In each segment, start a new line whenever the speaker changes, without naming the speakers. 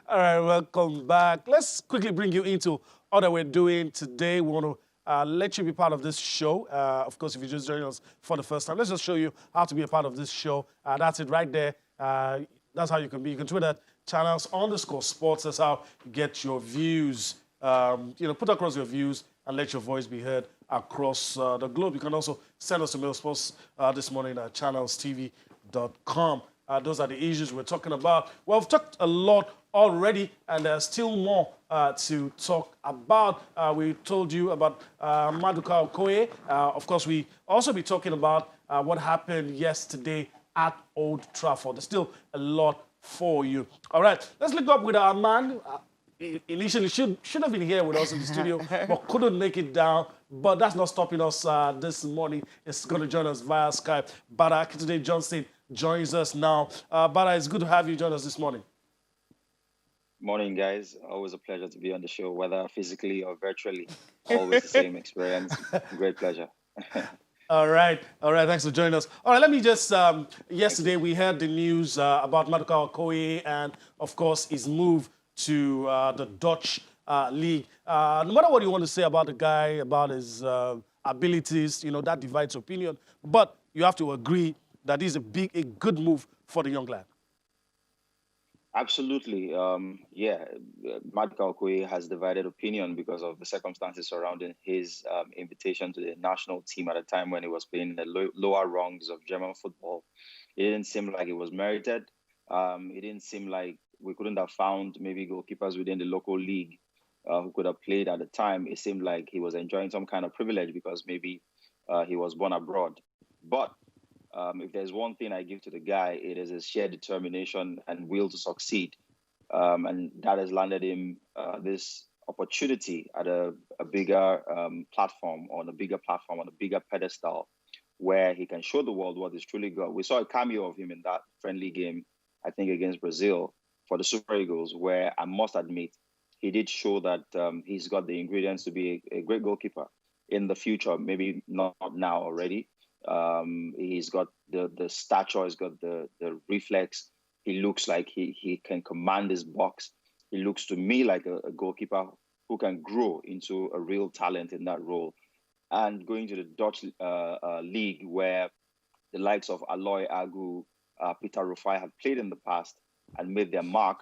All right, welcome back. Let's quickly bring you into all that we're doing today. We want to let you be part of this show. Of course, if you're just joining us for the first time, let's just show you how to be a part of this show. That's it right there. That's how you can be. You can tweet at channels_sports. That's how you get your views. Put across your views and let your voice be heard across the globe. You can also send us a mail sports this morning at channelstv.com. Those are the issues we're talking about. Well, we've talked a lot already, and there's still more to talk about. We told you about Maduka Okoye. Of course, we also be talking about what happened yesterday at Old Trafford. There's still a lot for you. All right, let's link up with our man. Initially should have been here with us in the studio, but couldn't make it down. But that's not stopping us this morning. It's going to join us via Skype. Bada Akitoday Johnson joins us now. Bada, it's good to have you join us this morning.
Morning, guys. Always a pleasure to be on the show, whether physically or virtually. Always the same experience. Great pleasure.
All right. Thanks for joining us. All right, let me just, yesterday we heard the news about Maduka Okoye and, of course, his move to the Dutch league. No matter what you want to say about the guy, about his abilities, that divides opinion. But you have to agree that is a good move for the young lad.
Absolutely. Maduka Okoye has divided opinion because of the circumstances surrounding his invitation to the national team at a time when he was playing in the lower rungs of German football. It didn't seem like it was merited. It didn't seem like we couldn't have found maybe goalkeepers within the local league who could have played at the time. It seemed like he was enjoying some kind of privilege because maybe he was born abroad. But if there's one thing I give to the guy, it is his sheer determination and will to succeed. And that has landed him this opportunity at a bigger platform, on a bigger pedestal, where he can show the world what he's truly got. We saw a cameo of him in that friendly game, I think, against Brazil for the Super Eagles, where I must admit, he did show that he's got the ingredients to be a great goalkeeper in the future, maybe not now already. He's got the stature, he's got the reflex. He looks like he can command his box. He looks to me like a goalkeeper who can grow into a real talent in that role. And going to the Dutch league, where the likes of Aloy Agu, Peter Rufai have played in the past and made their mark,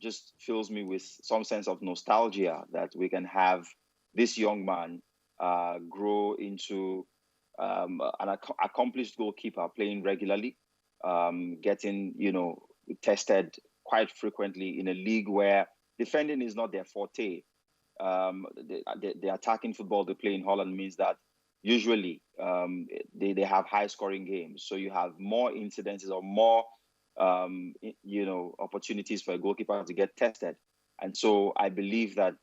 just fills me with some sense of nostalgia that we can have this young man grow into an accomplished goalkeeper playing regularly, getting tested quite frequently in a league where defending is not their forte. The attacking football they play in Holland means that usually they have high scoring games, so you have more incidences or more opportunities for a goalkeeper to get tested. And so I believe that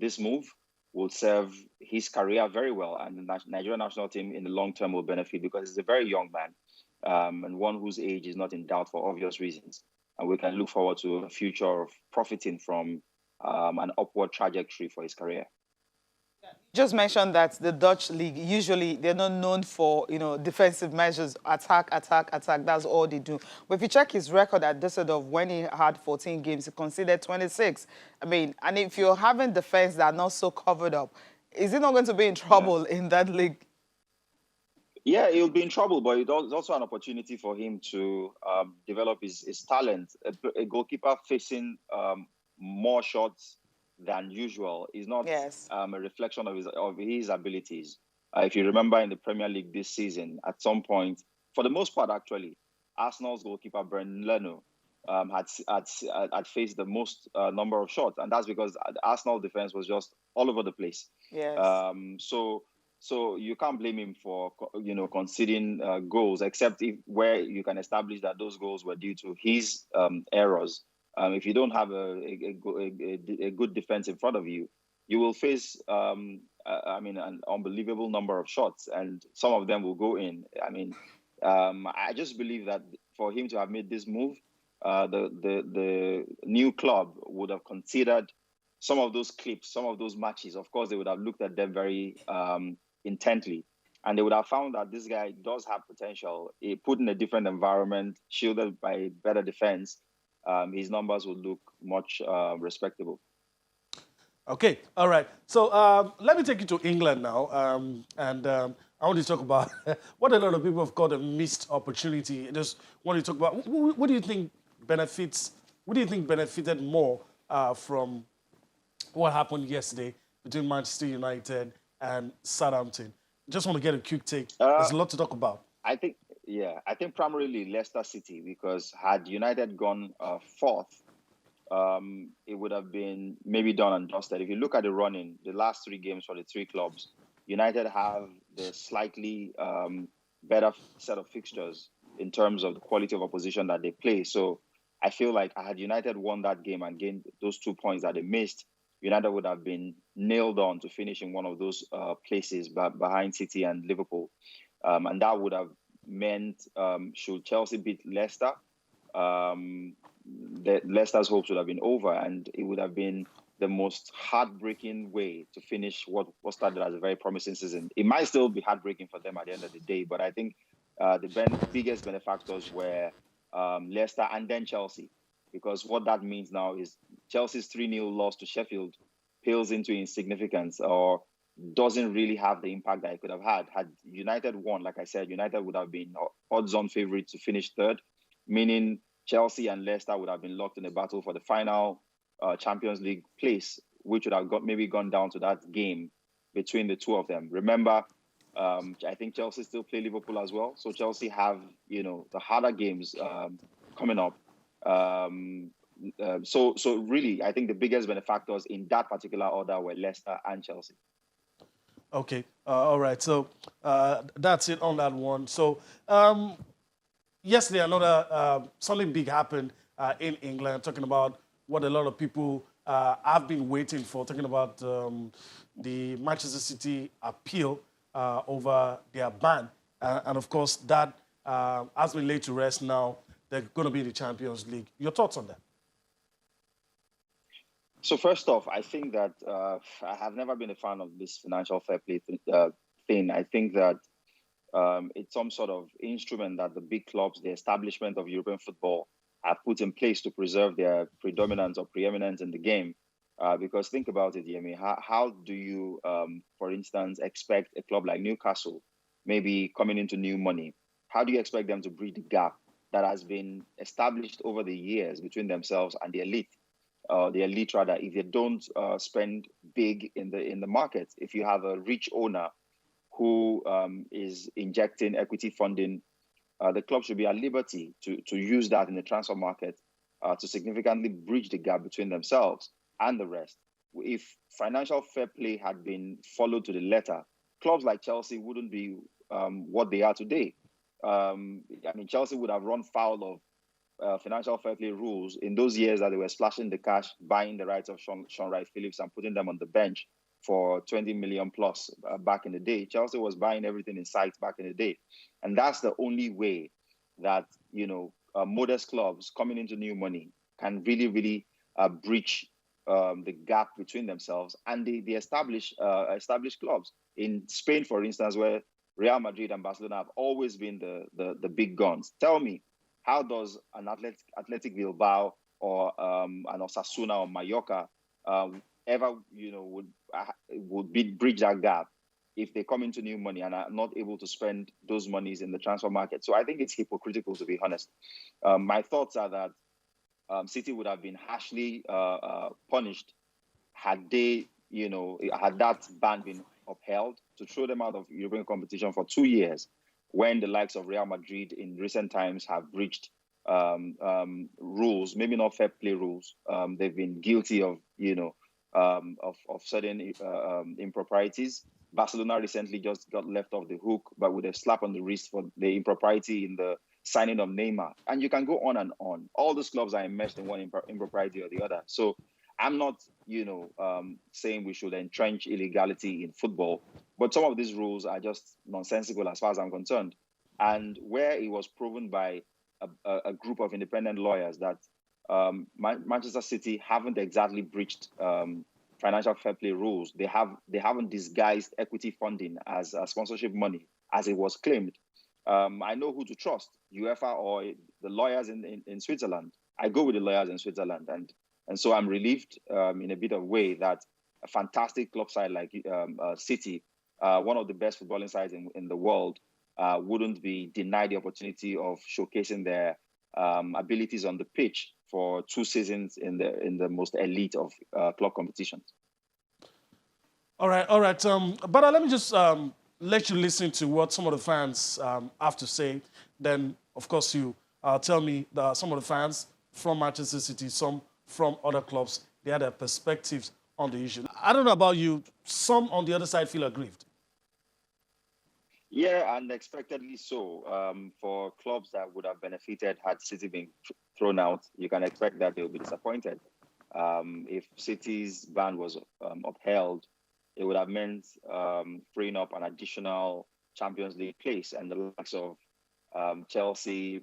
this move will serve his career very well, and the Nigerian national team in the long term will benefit because he's a very young man and one whose age is not in doubt for obvious reasons. And we can look forward to a future of profiting from an upward trajectory for his career.
Just mentioned that the Dutch league, usually they're not known for, defensive measures, attack. That's all they do. But if you check his record at Düsseldorf, when he had 14 games, he conceded 26. And if you're having defense that are not so covered up, is he not going to be in trouble in that league?
Yeah, he'll be in trouble, but it's also an opportunity for him to develop his talent. A goalkeeper facing more shots than usual is not a reflection of his abilities. If you remember in the Premier League this season, at some point, for the most part actually, Arsenal's goalkeeper Brendan Leno had faced the most number of shots, and that's because the Arsenal defense was just all over the place.
Yes.
So you can't blame him for conceding goals, except where you can establish that those goals were due to his errors. If you don't have a good defense in front of you, you will face an unbelievable number of shots, and some of them will go in. I just believe that for him to have made this move, the new club would have considered some of those clips, some of those matches. Of course, they would have looked at them very intently, and they would have found that this guy does have potential. He put in a different environment, shielded by better defense, his numbers would look much respectable.
Okay, all right. So let me take you to England now, and I want to talk about what a lot of people have called a missed opportunity. I just want to talk about what do you think benefits? What do you think benefited more from what happened yesterday between Manchester United and Southampton? Just want to get a quick take.
Uh,
There's a lot to talk about.
I think, yeah, I think primarily Leicester City, because had United gone fourth, it would have been maybe done and dusted. If you look at the running, the last three games for the three clubs, United have the slightly better set of fixtures in terms of the quality of opposition that they play. So I feel like had United won that game and gained those 2 points that they missed, United would have been nailed on to finish in one of those places behind City and Liverpool. And that would have meant should Chelsea beat Leicester, Leicester's hopes would have been over, and it would have been the most heartbreaking way to finish what started as a very promising season. It might still be heartbreaking for them at the end of the day, but I think the biggest benefactors were Leicester and then Chelsea, because what that means now is Chelsea's 3-0 loss to Sheffield pales into insignificance, or doesn't really have the impact that it could have had. Had United won, like I said, United would have been odds-on favourite to finish third, meaning Chelsea and Leicester would have been locked in a battle for the final Champions League place, which would have maybe gone down to that game between the two of them. Remember, I think Chelsea still play Liverpool as well, so Chelsea have the harder games coming up. So really, I think the biggest benefactors in that particular order were Leicester and Chelsea.
Okay, all right. So that's it on that one. So yesterday, another something big happened in England. Talking about what a lot of people have been waiting for. Talking about the Manchester City appeal over their ban, and of course that has been laid to rest now. They're going to be in the Champions League. Your thoughts on that?
So first off, I think that I have never been a fan of this financial fair play thing. I think that it's some sort of instrument that the big clubs, the establishment of European football, have put in place to preserve their predominance or preeminence in the game. Because think about it, Yemi, how do you, for instance, expect a club like Newcastle, maybe coming into new money, how do you expect them to bridge the gap that has been established over the years between themselves and the elite? Rather, if they don't spend big in the market, if you have a rich owner who is injecting equity funding, the club should be at liberty to use that in the transfer market to significantly bridge the gap between themselves and the rest. If financial fair play had been followed to the letter, clubs like Chelsea wouldn't be what they are today. Chelsea would have run foul of financial fair play rules in those years that they were splashing the cash, buying the rights of Sean Wright-Phillips and putting them on the bench for 20 million plus back in the day. Chelsea was buying everything in sight back in the day. And that's the only way that, modest clubs coming into new money can really, really breach the gap between themselves and the established clubs. In Spain, for instance, where Real Madrid and Barcelona have always been the big guns. Tell me, how does an Athletic Bilbao or an Osasuna or Mallorca ever, would bridge that gap if they come into new money and are not able to spend those monies in the transfer market? So I think it's hypocritical, to be honest. My thoughts are that City would have been harshly punished had they, had that ban been upheld, to throw them out of European competition for 2 years, when the likes of Real Madrid in recent times have breached rules, maybe not fair play rules. They've been guilty of, of certain improprieties. Barcelona recently just got left off the hook, but with a slap on the wrist for the impropriety in the signing of Neymar. And you can go on and on. All those clubs are enmeshed in one impropriety or the other. So I'm not, saying we should entrench illegality in football, but some of these rules are just nonsensical as far as I'm concerned. And where it was proven by a group of independent lawyers that Manchester City haven't exactly breached financial fair play rules, they haven't disguised equity funding as sponsorship money, as it was claimed. I know who to trust, UEFA or the lawyers in Switzerland. I go with the lawyers in Switzerland, and so I'm relieved in a bit of way that a fantastic club side like City, one of the best footballing sides in the world, wouldn't be denied the opportunity of showcasing their abilities on the pitch for 2 seasons in the most elite of club competitions.
All right. But let me just let you listen to what some of the fans have to say. Then, of course, you tell me some of the fans from Manchester City, some from other clubs, they had their perspectives on the issue. I don't know about you. Some on the other side feel aggrieved.
Yeah, unexpectedly so. For clubs that would have benefited had City been thrown out, you can expect that they'll be disappointed. If City's ban was upheld, it would have meant freeing up an additional Champions League place, and the likes of Chelsea,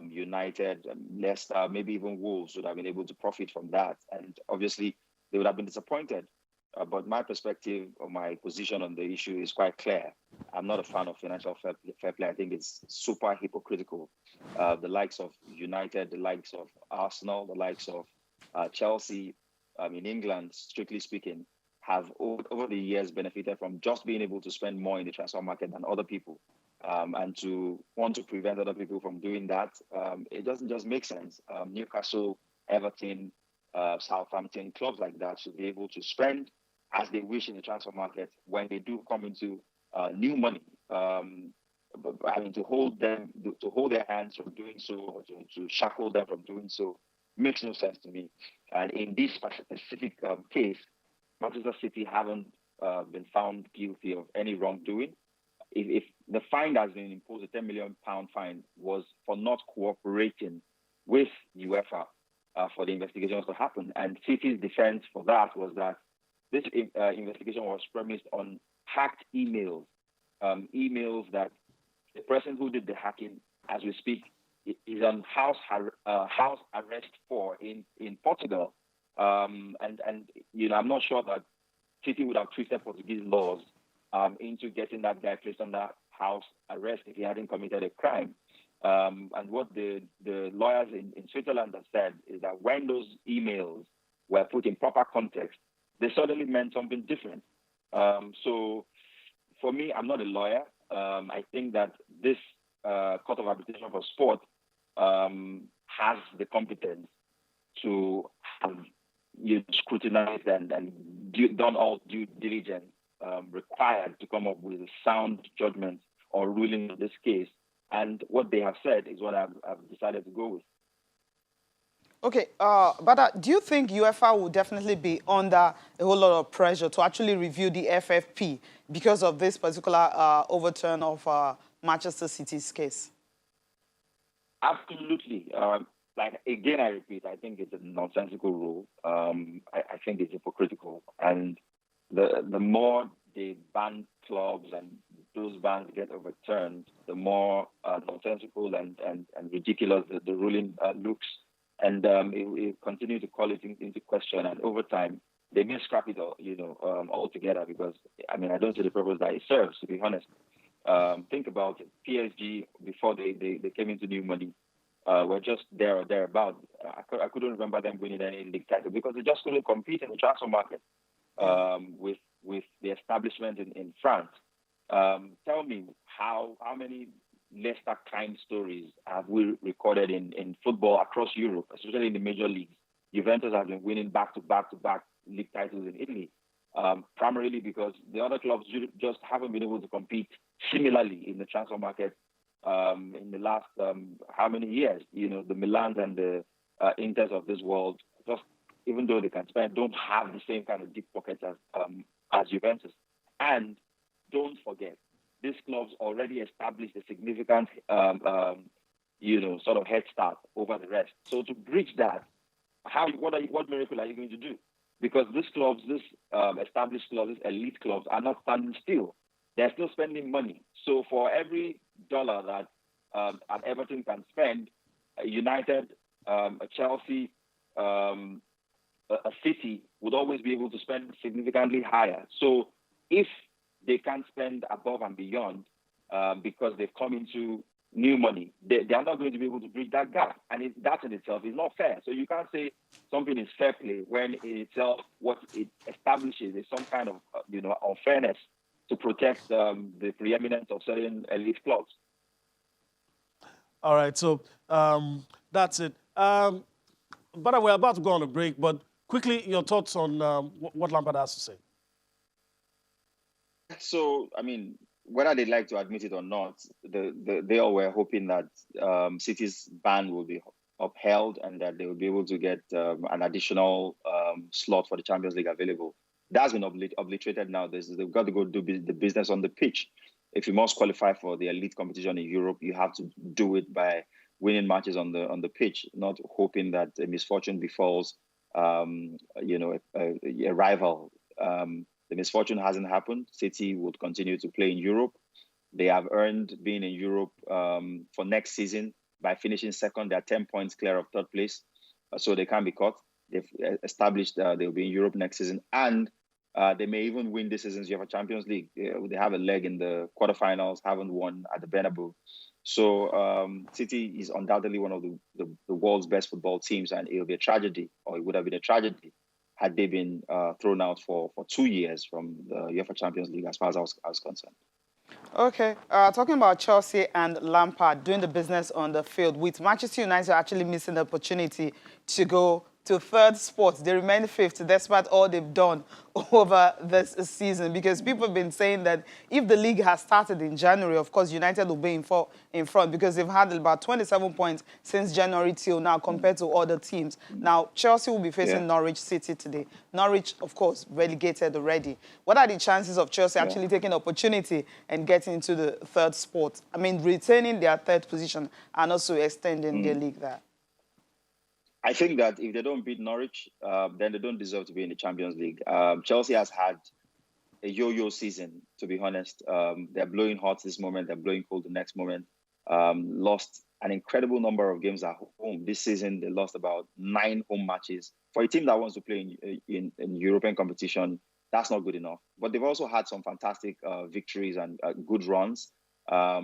United, Leicester, maybe even Wolves would have been able to profit from that. And obviously, they would have been disappointed. But my perspective or my position on the issue is quite clear. I'm not a fan of financial fair play. I think it's super hypocritical. The likes of United, the likes of Arsenal, the likes of Chelsea in England, strictly speaking, have over the years benefited from just being able to spend more in the transfer market than other people. And to want to prevent other people from doing that, it doesn't just make sense. Newcastle, Everton, Southampton, clubs like that should be able to spend as they wish in the transfer market when they do come into new money. But I mean, to hold their hands from doing so, or to shackle them from doing so, makes no sense to me. And in this specific case, Manchester City haven't been found guilty of any wrongdoing. If the fine that has been imposed, a £10 million fine, was for not cooperating with UEFA for the investigations to happen. And City's defense for that was that this investigation was premised on hacked emails, emails that the person who did the hacking, as we speak, is on house arrest for in Portugal. And I'm not sure that City would have twisted Portuguese laws into getting that guy placed under house arrest if he hadn't committed a crime. And what the lawyers in Switzerland have said is that when those emails were put in proper context, they suddenly meant something different. So for me, I'm not a lawyer. I think that this Court of Arbitration for Sport has the competence to have scrutinized and done all due diligence required to come up with a sound judgment or ruling in this case. And what they have said is what I've decided to go with.
Okay, but do you think UEFA will definitely be under a whole lot of pressure to actually review the FFP because of this particular overturn of Manchester City's case?
Absolutely. Again, I repeat, I think it's a nonsensical rule. I think it's hypocritical. And the more they ban clubs and those bans get overturned, the more nonsensical and ridiculous the ruling looks. And it continue to call it into question. And over time, they may scrap it all, altogether, because I don't see the purpose that it serves, to be honest. Think about it. PSG, before they came into new money, were just there or thereabout. I couldn't remember them winning any league title because they just couldn't compete in the transfer market with the establishment in France. Tell me how many Leicester crime stories have we recorded in football across Europe, especially in the major leagues? Juventus has been winning back-to-back league titles in Italy, primarily because the other clubs just haven't been able to compete similarly in the transfer market in the last how many years? The Milans and the Inters of this world, just even though they can spend, don't have the same kind of deep pockets as Juventus. And don't forget, these clubs already established a significant, sort of head start over the rest. So to bridge that, what miracle are you going to do? Because these clubs, established clubs, these elite clubs, are not standing still. They're still spending money. So for every dollar that an Everton can spend, a United, a Chelsea, a City would always be able to spend significantly higher. So if they can't spend above and beyond because they've come into new money, they are not going to be able to bridge that gap. And that in itself is not fair. So you can't say something is fair play when in itself what it establishes is some kind of, unfairness to protect the preeminence of certain elite clubs.
All right, so that's it. But we're about to go on a break, but quickly, your thoughts on what Lampard has to say.
So, I mean, whether they like to admit it or not, they all were hoping that City's ban will be upheld and that they will be able to get an additional slot for the Champions League available. That's been obliterated now. They've got to go do the business on the pitch. If you must qualify for the elite competition in Europe, you have to do it by winning matches on the pitch, not hoping that a misfortune befalls a rival. The misfortune hasn't happened. City would continue to play in Europe. They have earned being in Europe for next season by finishing second. They're 10 points clear of third place, so they can't be caught. They've established they'll be in Europe next season, and they may even win this season's UEFA Champions League. They have a leg in the quarterfinals, haven't won at the Bernabeu. So City is undoubtedly one of the world's best football teams, and it'll be a tragedy, or it would have been a tragedy had they been thrown out for 2 years from the UEFA Champions League, as far as I was concerned.
Okay, talking about Chelsea and Lampard doing the business on the field, with Manchester United actually missing the opportunity to go to third spot. They remain fifth despite all they've done over this season, because people have been saying that if the league has started in January, of course, United will be in front because they've had about 27 points since January till now compared to other teams. Now, Chelsea will be facing Norwich City today. Norwich, of course, relegated already. What are the chances of Chelsea actually taking opportunity and getting into the third spot? I mean, retaining their third position and also extending their league there.
I think that if they don't beat Norwich, then they don't deserve to be in the Champions League. Chelsea has had a yo-yo season, to be honest. They're blowing hot this moment, they're blowing cold the next moment. Lost an incredible number of games at home. This season, they lost about 9 home matches. For a team that wants to play in European competition, that's not good enough. But they've also had some fantastic victories and good runs. I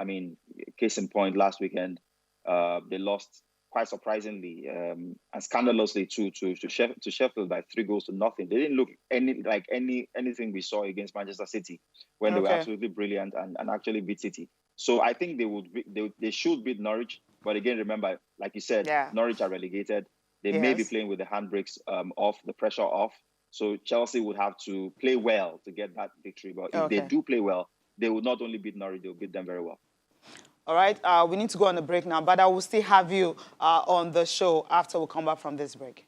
mean, case in point, last weekend, they lost quite surprisingly and scandalously to Sheffield by 3-0. They didn't look anything we saw against Manchester City when they were absolutely brilliant and actually beat City. So I think they should beat Norwich. But again, remember, like you said, Norwich are relegated. They may be playing with the handbrakes off, the pressure off. So Chelsea would have to play well to get that victory. But if they do play well, they will not only beat Norwich, they will beat them very well.
All right, we need to go on a break now, but I will still have you on the show after we come back from this break.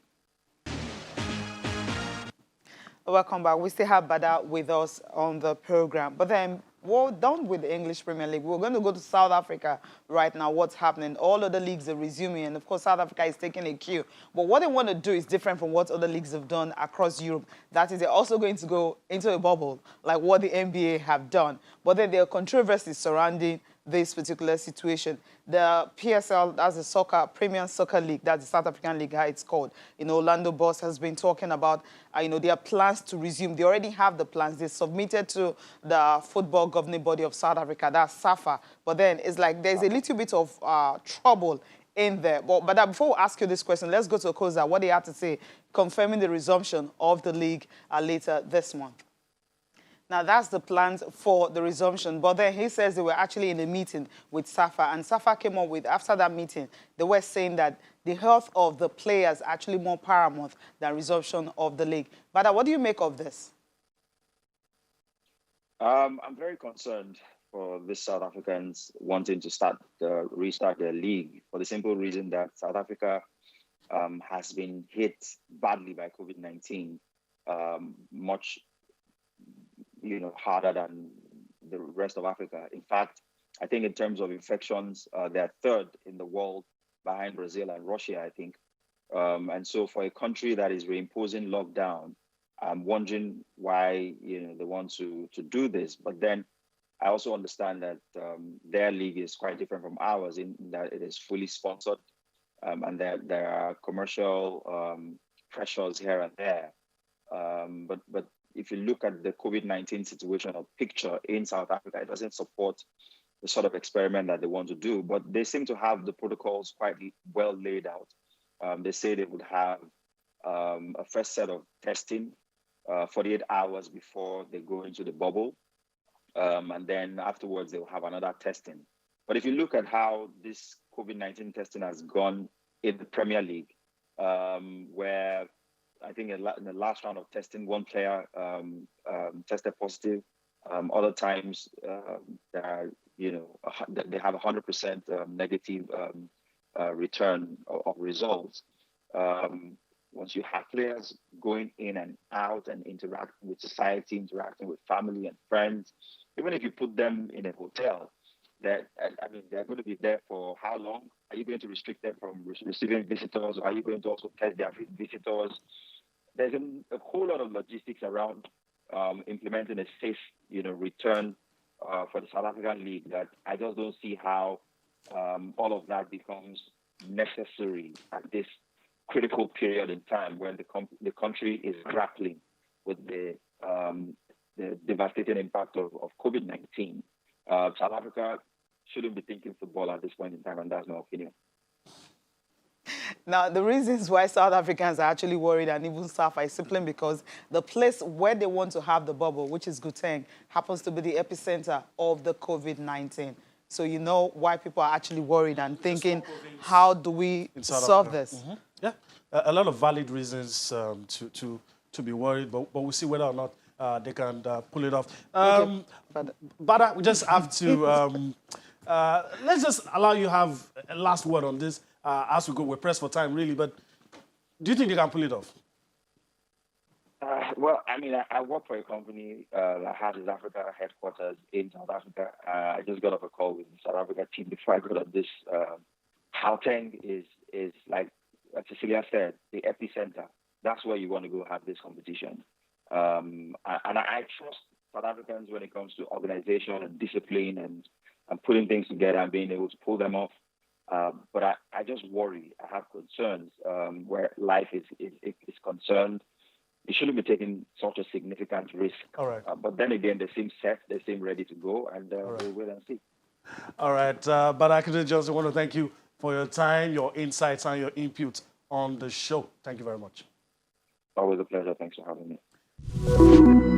Welcome back. We still have Bada with us on the program. But then we're done with the English Premier League. We're going to go to South Africa right now. What's happening? All other leagues are resuming, and of course, South Africa is taking a cue. But what they want to do is different from what other leagues have done across Europe. That is, they're also going to go into a bubble, like what the NBA have done. But then there are controversies surrounding this particular situation. The PSL, that's the Premium Soccer League, that's the South African League, how it's called. Orlando Boss has been talking about, their plans to resume. They already have the plans. They submitted to the football governing body of South Africa, that's SAFA. But then it's like there's a little bit of trouble in there. But before we ask you this question, let's go to Okoza, what they have to say, confirming the resumption of the league later this month. Now, that's the plans for the resumption. But then he says they were actually in a meeting with SAFA. And SAFA came up with, after that meeting, they were saying that the health of the players actually more paramount than resumption of the league. But what do you make of this?
I'm very concerned for the South Africans wanting to restart their league for the simple reason that South Africa has been hit badly by COVID-19, much harder than the rest of Africa. In fact, I think in terms of infections, they're third in the world behind Brazil and Russia, I think. And so for a country that is reimposing lockdown, I'm wondering why they want to do this. But then I also understand that their league is quite different from ours in that it is fully sponsored and there are commercial pressures here and there. But if you look at the COVID-19 situation or picture in South Africa, it doesn't support the sort of experiment that they want to do. But they seem to have the protocols quite well laid out. They say they would have a first set of testing 48 hours before they go into the bubble. And then afterwards, they'll have another testing. But if you look at how this COVID-19 testing has gone in the Premier League, where I think in the last round of testing, one player tested positive. Other times, they have 100% negative return of results. Once you have players going in and out and interacting with society, interacting with family and friends, even if you put them in a hotel, they're going to be there for how long? Are you going to restrict them from receiving visitors? Or are you going to also test their visitors? There's a whole lot of logistics around implementing a safe, return for the South African League that I just don't see how all of that becomes necessary at this critical period in time when the country is grappling with the devastating impact of COVID-19. South Africa shouldn't be thinking football at this point in time, and that's my opinion.
Now, the reasons why South Africans are actually worried and even suffer is simply because the place where they want to have the bubble, which is Gauteng, happens to be the epicenter of the COVID-19. So you know why people are actually worried and thinking, how do we solve this?
Mm-hmm. Yeah, a lot of valid reasons to be worried, but we'll see whether or not they can pull it off. But we just have to, let's just allow you have a last word on this as we go. We're pressed for time, really, but do you think they can pull it off?
Well, I mean, I work for a company that has its Africa headquarters in South Africa. I just got off a call with the South Africa team before I got on this. Gauteng is like Cecilia said, the epicenter. That's where you want to go have this competition. And I trust South Africans when it comes to organization and discipline and putting things together and being able to pull them off. But I just worry. I have concerns where life is concerned. They shouldn't be taking such a significant risk.
All right.
But then again, they seem set. They seem ready to go, and we'll wait and see.
All right. But I just want to thank you for your time, your insights, and your input on the show. Thank you very much.
Always a pleasure. Thanks for having me.